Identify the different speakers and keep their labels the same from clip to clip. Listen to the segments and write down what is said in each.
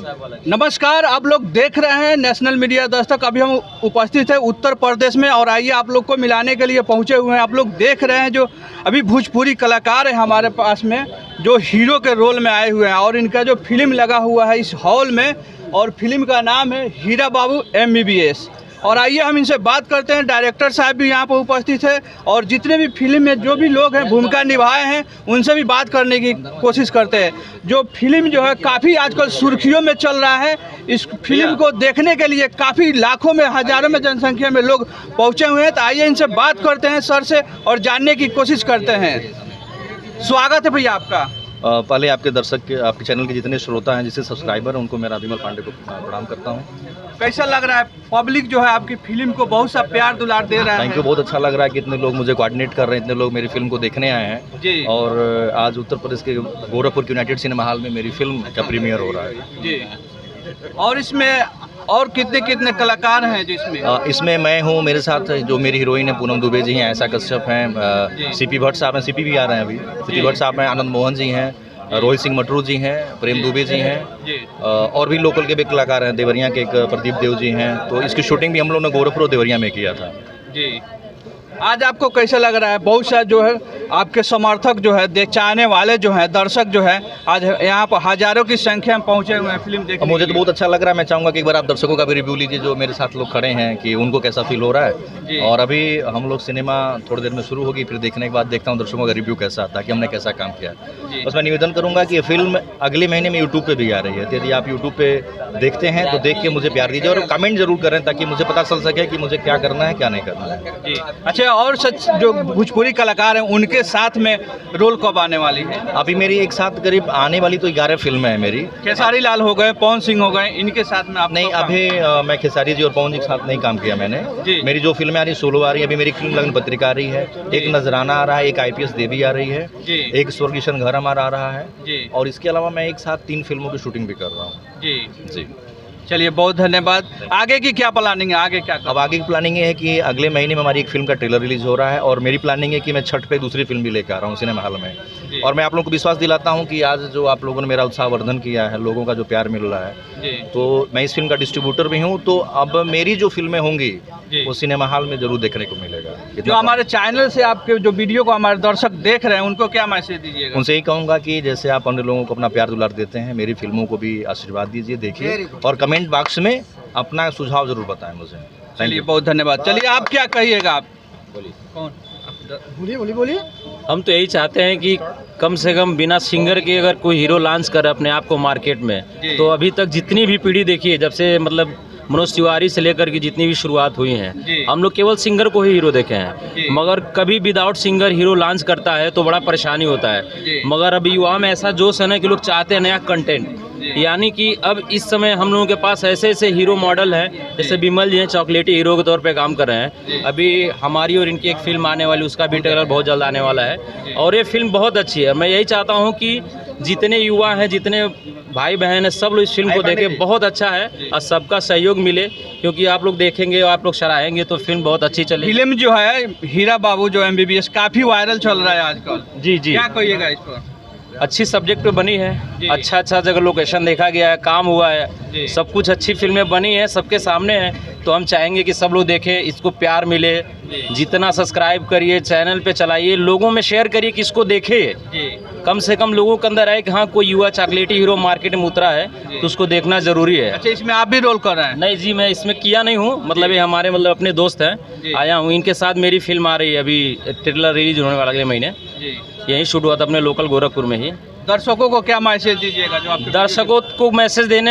Speaker 1: नमस्कार, आप लोग देख रहे हैं नेशनल मीडिया दस्तक। अभी हम उपस्थित हैं उत्तर प्रदेश में और आइए आप लोग को मिलाने के लिए पहुंचे हुए हैं। आप लोग देख रहे हैं जो अभी भोजपुरी कलाकार हैं हमारे पास में, जो हीरो के रोल में आए हुए हैं और इनका जो फिल्म लगा हुआ है इस हॉल में, और फिल्म का नाम है हीरा बाबू MBBS। और आइए हम इनसे बात करते हैं। डायरेक्टर साहब भी यहाँ पर उपस्थित है और जितने भी फिल्म में जो भी लोग हैं भूमिका निभाए हैं उनसे भी बात करने की कोशिश करते हैं। जो फिल्म जो है काफ़ी आजकल सुर्खियों में चल रहा है। इस फिल्म को देखने के लिए काफ़ी लाखों में हज़ारों में जनसंख्या में लोग पहुँचे हुए हैं। तो आइए इनसे बात करते हैं सर से और जानने की कोशिश करते हैं। स्वागत है भैया आपका।
Speaker 2: पहले आपके दर्शक के, आपके चैनल के जितने श्रोता हैं, जिससे सब्सक्राइबर हैं, उनको मैं विमल पांडे को प्रणाम करता हूं।
Speaker 1: कैसा लग रहा है? पब्लिक जो है आपकी फिल्म को बहुत सा प्यार दुलार दे रहा है।
Speaker 2: थैंक यू, बहुत अच्छा लग रहा है कि इतने लोग मुझे कोऑर्डिनेट कर रहे हैं, इतने लोग मेरी फिल्म को देखने आए हैं
Speaker 1: जी।
Speaker 2: और आज उत्तर प्रदेश के गोरखपुर के यूनाइटेड सिनेमा हॉल में मेरी फिल्म का प्रीमियर हो रहा है
Speaker 1: जी। और इसमें और कितने कितने कलाकार हैं जो इसमें?
Speaker 2: इसमें मैं हूँ, मेरे साथ जो मेरी हीरोइन है पूनम दुबे जी हैं, ऐसा कश्यप हैं, सीपी भट्ट साहब हैं, सीपी भी आ रहे हैं अभी, सीपी भट्ट साहब हैं, आनंद मोहन जी हैं, रोहित सिंह मटरू जी हैं, प्रेम दुबे जी हैं, और भी लोकल के भी कलाकार हैं, देवरिया के एक प्रदीप देव जी हैं। तो इसकी शूटिंग भी हम लोगों ने गोरखपुर और देवरिया में किया था
Speaker 1: जी। आज आपको कैसा लग रहा है? बहुत सा जो है आपके समर्थक जो है, चाहने वाले जो हैं, दर्शक जो है आज यहाँ पर हज़ारों की संख्या में पहुँचे हुए हैं फिल्म देखने।
Speaker 2: मुझे तो बहुत अच्छा लग रहा है। मैं चाहूँगा कि एक बार आप दर्शकों का भी रिव्यू लीजिए, जो मेरे साथ लोग खड़े हैं, कि उनको कैसा फील हो रहा है। और अभी हम लोग सिनेमा थोड़ी देर में शुरू होगी, फिर देखने के बाद देखता हूँ दर्शकों का रिव्यू कैसा आता है, कि हमने कैसा काम किया। बस मैं निवेदन करूँगा कि ये फिल्म अगले महीने में यूट्यूब पे भी आ रही है। यदि आप यूट्यूब पे देखते हैं तो देख के मुझे प्यार दीजिए और कमेंट जरूर करें, ताकि मुझे पता चल सके कि मुझे क्या करना है, क्या नहीं करना है
Speaker 1: जी। अच्छा, और सच जो भोजपुरी कलाकार हैं उनके साथ में रोल कब आने वाली है?
Speaker 2: अभी मेरी एक साथ करीब आने वाली तो 11 फिल्में हैं मेरी।
Speaker 1: खेसारी लाल हो गए, पवन सिंह हो गए, इनके साथ में आप?
Speaker 2: नहीं, अभी मैं खेसारी जी और पवन जी के साथ नहीं काम किया मैंने। मेरी जो फिल्में आ रही सोलो आ रही है, अभी मेरी फिल्म लग्न पत्रिका आ रही है, एक नजराना आ रहा है, एक IPS देवी आ रही है, एक स्वर्ग किशन घर हमारा आ रहा है, और इसके अलावा मैं एक साथ 3 फिल्मों की शूटिंग भी कर रहा हूँ
Speaker 1: जी
Speaker 2: जी।
Speaker 1: चलिए, बहुत धन्यवाद। आगे की क्या प्लानिंग है? आगे क्या?
Speaker 2: अब आगे की प्लानिंग ये है कि अगले महीने में हमारी एक फिल्म का ट्रेलर रिलीज हो रहा है, और मेरी प्लानिंग है कि मैं छठ पे दूसरी फिल्म भी लेकर आ रहा हूँ सिनेमा हॉल में। और मैं आप लोगों को विश्वास दिलाता हूँ कि आज जो आप लोगों ने मेरा उत्साहवर्धन किया है, लोगों का जो प्यार मिल रहा है, तो मैं इस फिल्म का डिस्ट्रीब्यूटर भी हूँ। तो अब मेरी जो फिल्में होंगी वो सिनेमा हॉल में जरूर देखने को मिलेगा।
Speaker 1: जो हमारे चैनल से आपके जो वीडियो को हमारे दर्शक देख रहे हैं उनको क्या मैसेज दीजिएगा?
Speaker 2: उनसे यही कहूँगा कि जैसे आप अन्य लोगों को अपना प्यार दुलार देते हैं, मेरी फिल्मों को भी आशीर्वाद दीजिए, देखिए, और कमेंट बॉक्स में अपना सुझाव जरूर बताएं मुझे।
Speaker 1: चलिए, बहुत धन्यवाद। चलिए, आप क्या कहिएगा? आप बोलिए। कौन? बोलिए।
Speaker 3: हम तो यही चाहते हैं कि कम से कम बिना सिंगर के अगर कोई हीरो लॉन्च करे अपने आप को मार्केट में, तो अभी तक जितनी भी पीढ़ी देखी है, जब से मतलब मनोज तिवारी से लेकर के जितनी भी शुरुआत हुई है, हम लोग केवल सिंगर को ही हीरो देखे हैं। मगर कभी विदाउट सिंगर हीरो लॉन्च करता है तो बड़ा परेशानी होता है। मगर अभी युवा में ऐसा जोश है ना कि लोग चाहते हैं नया कंटेंट, यानी कि अब इस समय हम लोगों के पास ऐसे ऐसे हीरो मॉडल हैं, जैसे विमल जी हैं, चॉकलेटी हीरो के तौर पे काम कर रहे हैं। अभी हमारी और इनकी एक फिल्म आने वाली, उसका भी ट्रेलर बहुत जल्द आने वाला है, और ये फिल्म बहुत अच्छी है। मैं यही चाहता हूँ कि जितने युवा हैं, जितने भाई बहन हैं, सब लोग इस फिल्म को देखें। बहुत अच्छा है और सबका सहयोग मिले, क्योंकि आप लोग देखेंगे और आप लोग सराहेंगे तो फिल्म बहुत अच्छी चलेगी।
Speaker 1: फिल्म जो है हीरा बाबू जो MBBS काफ़ी वायरल चल रहा है आजकल।
Speaker 3: जी।
Speaker 1: क्या कहिएगा इस पर?
Speaker 3: अच्छी सब्जेक्ट पे बनी है, अच्छा जगह लोकेशन देखा गया है, काम हुआ है, सब कुछ अच्छी फिल्में बनी है, सबके सामने है। तो हम चाहेंगे कि सब लोग देखें, इसको प्यार मिले। जितना सब्सक्राइब करिए, चैनल पे चलाइए, लोगों में शेयर करिए कि इसको देखे। कम से कम लोगों के अंदर आए कि हाँ, कोई युवा चॉकलेटी हीरो मार्केट में उतरा है, तो उसको देखना जरूरी है।
Speaker 1: अच्छा, इसमें आप भी रोल कर रहे हैं?
Speaker 3: नहीं जी, मैं इसमें किया नहीं हूँ, मतलब ये हमारे अपने दोस्त हैं, आया हूँ, इनके साथ मेरी फिल्म आ रही है। अभी ट्रेलर रिलीज होने वाला अगले महीने, यही शूट हुआ था अपने लोकल गोरखपुर में ही।
Speaker 1: दर्शकों को क्या मैसेज दीजिएगा? जो आप
Speaker 3: दर्शकों को मैसेज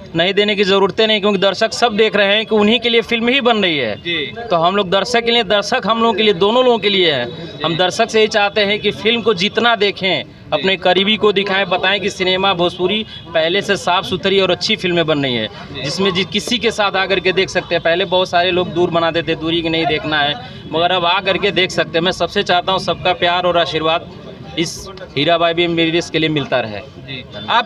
Speaker 3: नहीं देने की ज़रूरत नहीं, क्योंकि दर्शक सब देख रहे हैं कि उन्हीं के लिए फिल्म ही बन रही है। तो हम लोग दर्शक के लिए, दर्शक हम लोगों के लिए, दोनों लोगों के लिए है। हम दर्शक से यही चाहते हैं कि फिल्म को जितना देखें, अपने करीबी को दिखाएं, बताएं कि सिनेमा भोजपुरी पहले से साफ़ सुथरी और अच्छी फिल्में बन रही हैं, जिसमें किसी के साथ आकर के देख सकते हैं। पहले बहुत सारे लोग दूर बनाते थे, दूरी की नहीं देखना है, मगर अब आ करके देख सकते हैं। मैं सबसे चाहता हूँ सबका प्यार और आशीर्वाद इस हीरा बाबू MBBS के लिए मिलता रहे।
Speaker 1: आप